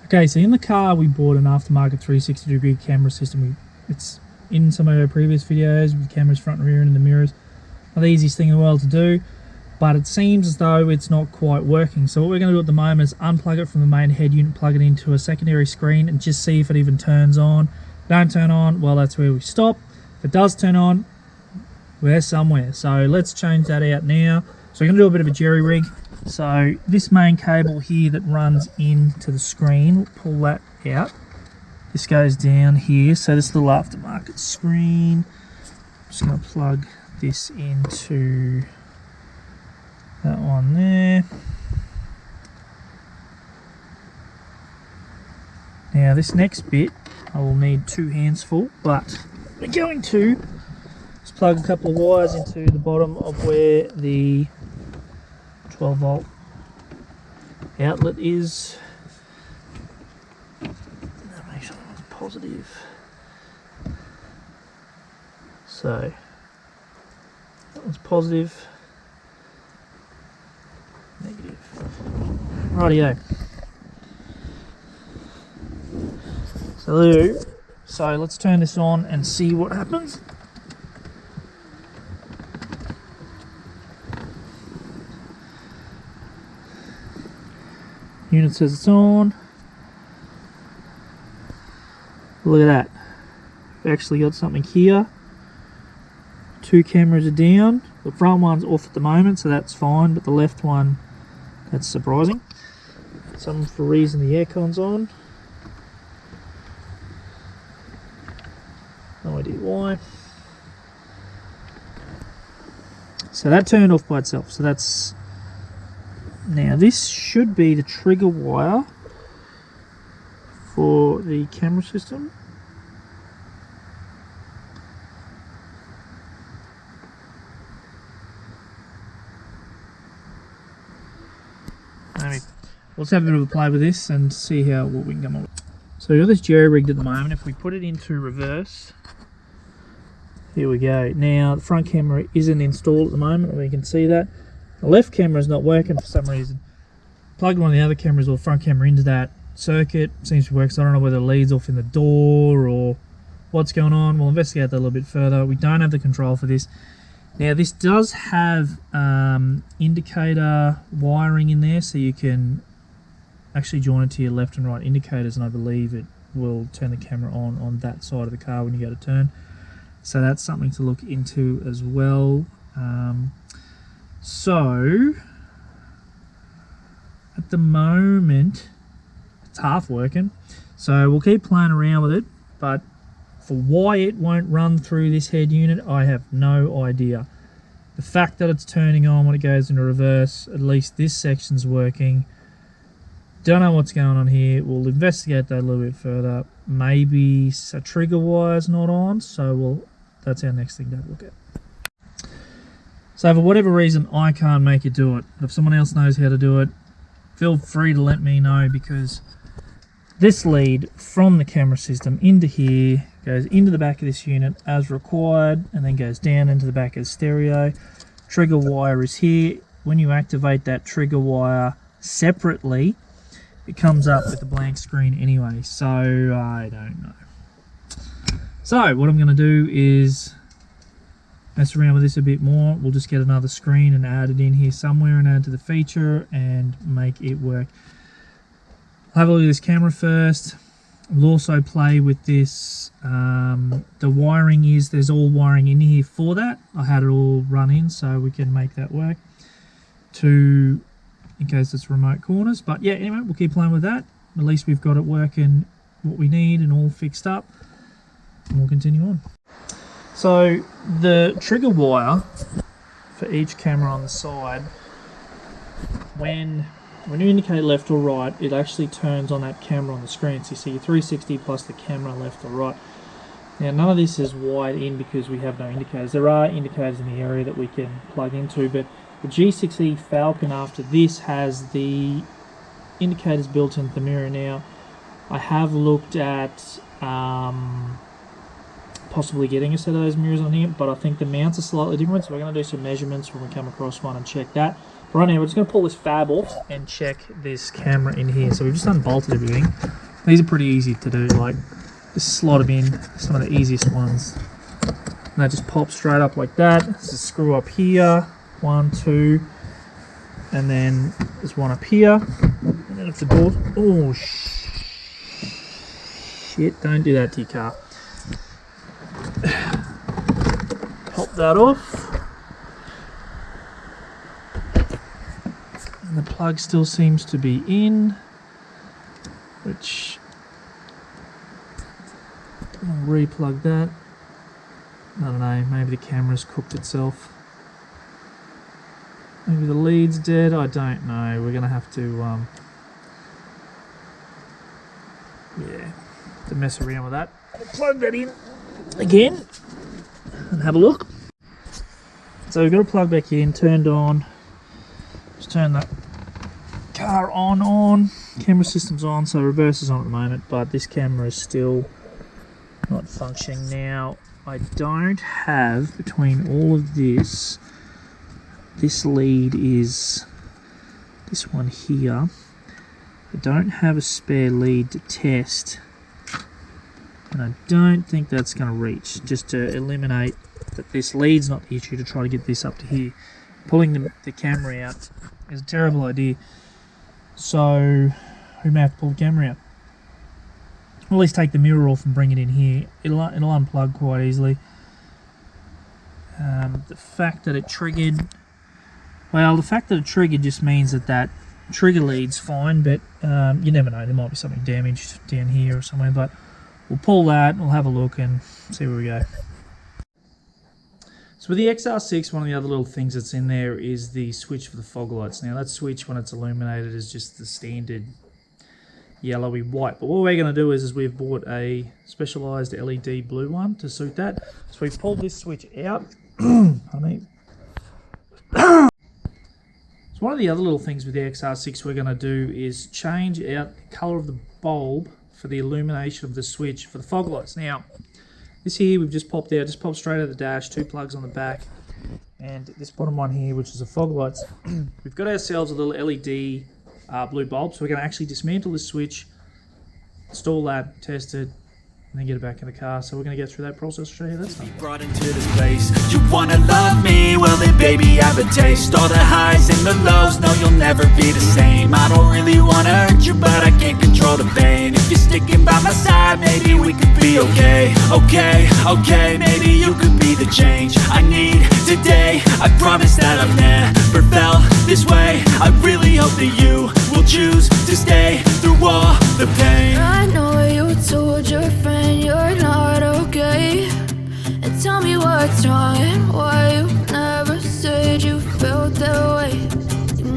Okay, so in the car we bought an aftermarket 360-degree camera system. It's in some of our previous videos with cameras front and rear and in the mirrors. Not the easiest thing in the world to do, but it seems as though it's not quite working. So what we're going to do at the moment is unplug it from the main head unit, plug it into a secondary screen and just see if it even turns on. If it don't turn on, well, that's where we stop. If it does turn on, we're somewhere. So let's change that out now. So we're going to do a bit of a jerry rig. So this main cable here that runs into the screen, we'll pull that out. This goes down here. So this little aftermarket screen, I'm just going to plug this into that one there. Now this next bit I will need 2 hands full, but we're going to just plug a couple of wires into the bottom of where the 12 volt outlet is. Make sure that one's positive. So that one's positive, negative. Rightio. So let's turn this on and see what happens. Unit says it's on. Look at that. We've actually got something here. 2 cameras are down. The front one's off at the moment, so that's fine, but the left one, that's surprising. Some for a reason the aircon's on. No idea why. So that turned off by itself. So that's... Now this should be the trigger wire for the camera system. Let's have a bit of a play with this and see what we can come up with. So we've got this jerry rigged at the moment. If we put it into reverse, here we go. Now the front camera isn't installed at the moment, we can see that. The left camera is not working for some reason. Plugged one of the other cameras or front camera into that circuit, seems to work, so I don't know whether it leads off in the door or what's going on. We'll investigate that a little bit further. We don't have the control for this. Now this does have indicator wiring in there, so you can actually join it to your left and right indicators, and I believe it will turn the camera on that side of the car when you go to turn. So that's something to look into as well. So at the moment it's half working, so we'll keep playing around with it, but for why it won't run through this head unit, I have no idea. The fact that it's turning on when it goes into reverse, at least this section's working. Don't know what's going on here. We'll investigate that a little bit further. Maybe a trigger wire's not on, so that's our next thing to have a look at. So for whatever reason, I can't make it do it. If someone else knows how to do it, feel free to let me know, because this lead from the camera system into here goes into the back of this unit as required, and then goes down into the back of the stereo. Trigger wire is here. When you activate that trigger wire separately, it comes up with a blank screen anyway, so I don't know. So what I'm going to do is mess around with this a bit more. We'll just get another screen and add it in here somewhere and add to the feature and make it work. I'll have a look at this camera first. We'll also play with this. The wiring there's all wiring in here for that. I had it all run in so we can make that work in case it's remote corners. But yeah, anyway, we'll keep playing with that. At least we've got it working what we need and all fixed up, and we'll continue on. So the trigger wire for each camera on the side, when you indicate left or right, it actually turns on that camera on the screen. So you see your 360 plus the camera left or right. Now none of this is wired in because we have no indicators. There are indicators in the area that we can plug into, but the G6E Falcon after this has the indicators built into the mirror. Now I have looked at possibly getting a set of those mirrors on here, but I think the mounts are slightly different, so we're going to do some measurements when we come across one and check that. But right now, we're just going to pull this fab off and check this camera in here. So we've just unbolted everything. These are pretty easy to do, like just slot them in, some of the easiest ones. And that just pops straight up like that. There's a screw up here, 1, 2, and then there's one up here. And then if the door, oh shit, don't do that to your car. Pop that off. And the plug still seems to be in, which I'll replug that. I don't know, maybe the camera's cooked itself. Maybe the lead's dead, I don't know. We're gonna have to to mess around with that. I'll plug that in again and have a look. So we've got to plug back in, turned on. Just turn that car on. Camera system's on, so reverse is on at the moment, but this camera is still not functioning now. I don't have, between all of this lead is this one here. I don't have a spare lead to test, and I don't think that's going to reach, just to eliminate that this lead's not the issue, to try to get this up to here. Pulling the camera out is a terrible idea, so we may have to pull the camera out. Or at least take the mirror off and bring it in here. It'll unplug quite easily. The fact that it triggered, just means that trigger lead's fine, but you never know, there might be something damaged down here or somewhere, but we'll pull that, we'll have a look and see where we go. So with the XR6, one of the other little things that's in there is the switch for the fog lights. Now that switch, when it's illuminated, is just the standard yellowy white, but what we're going to do is we've bought a specialized LED blue one to suit that. So we've pulled this switch out. So one of the other little things with the XR6 we're going to do is change out the color of the bulb for the illumination of the switch for the fog lights. Now this here we've just popped out, just popped straight out of the dash, 2 plugs on the back, and this bottom one here, which is the fog lights. We've got ourselves a little LED blue bulb, so we're going to actually dismantle this switch, install that, test it, and then get it back in the car. So we're going to go through that process, show you that's done. Brought into this place, you wanna love me? Well then baby have a taste. All the highs and the lows, no you'll never be the same. I don't really wanna hurt you, but I can't control the pain. If you're sticking by my side, maybe we could be okay. Okay, maybe you could be the change I need today. I promise that I've never felt this way. I really hope that you will choose to stay through all the pain. I know you told your friend you're not okay, and tell me what's wrong and why you never said you felt that way.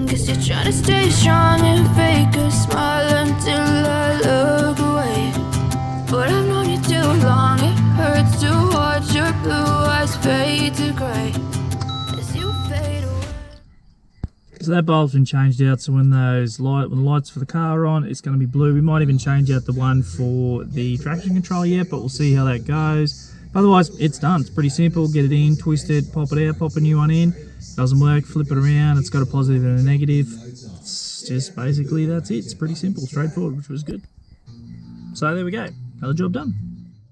Guess you're trying to stay strong and fake a smile until I look away. But I've known you too long, it hurts to watch your blue eyes fade to grey as you fade away. So that bulb's been changed out, so when the lights for the car are on, it's going to be blue. We might even change out the one for the traction control yet, but we'll see how that goes. Otherwise, it's done. It's pretty simple. Get it in, twist it, pop it out, pop a new one in. Doesn't work, flip it around. It's got a positive and a negative. It's just basically that's it. It's pretty simple, straightforward, which was good. So there we go. Another job done.